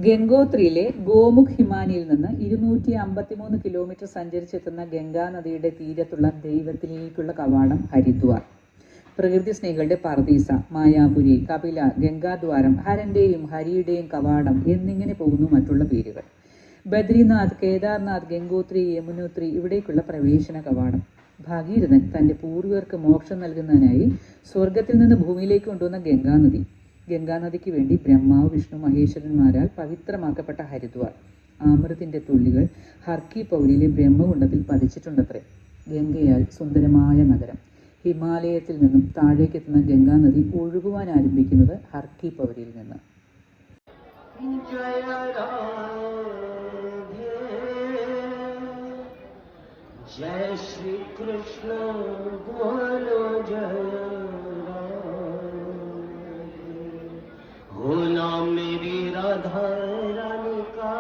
ഗംഗോത്രിയിലെ ഗോമുഖ് ഹിമാനിയിൽ നിന്ന് 253 കിലോമീറ്റർ സഞ്ചരിച്ചെത്തുന്ന ഗംഗാ നദിയുടെ തീരത്തുള്ള ദൈവത്തിലേക്കുള്ള കവാടം ഹരിദ്വാർ. പ്രകൃതി സ്നേഹികളുടെ പർദീസ, മായാപുരി, കപില, ഗംഗാദ്വാരം, ഹരന്റെയും ഹരിയുടെയും കവാടം എന്നിങ്ങനെ പോകുന്നു മറ്റുള്ള പേരുകൾ. ബദ്രിനാഥ്, കേദാർനാഥ്, ഗംഗോത്രി, യമുനോത്രി ഇവിടേക്കുള്ള പ്രവേശന കവാടം. ഭഗീരഥൻ തൻ്റെ പൂർവികർക്ക് മോക്ഷം നൽകുന്നതിനായി സ്വർഗത്തിൽ നിന്ന് ഭൂമിയിലേക്ക് കൊണ്ടുവന്ന ഗംഗാനദി. ഗംഗാനദിക്ക് വേണ്ടി ബ്രഹ്മാവ്, വിഷ്ണു, മഹേശ്വരന്മാരാൽ പവിത്രമാക്കപ്പെട്ട ഹരിദ്വാർ. അമൃതിൻ്റെ തുള്ളികൾ ഹർക്കി പൗരിയിലെ ബ്രഹ്മകുണ്ഡത്തിൽ പതിച്ചിട്ടുണ്ടത്രേ. ഗംഗയാൽ സുന്ദരമായ നഗരം. ഹിമാലയത്തിൽ നിന്നും താഴേക്കെത്തുന്ന ഗംഗാനദി ഒഴുകുവാൻ ആരംഭിക്കുന്നത് ഹർക്കി പൗരിയിൽ നിന്ന്. जय श्री कृष्ण बोलो जय हो नाम मेरी राधा रानी का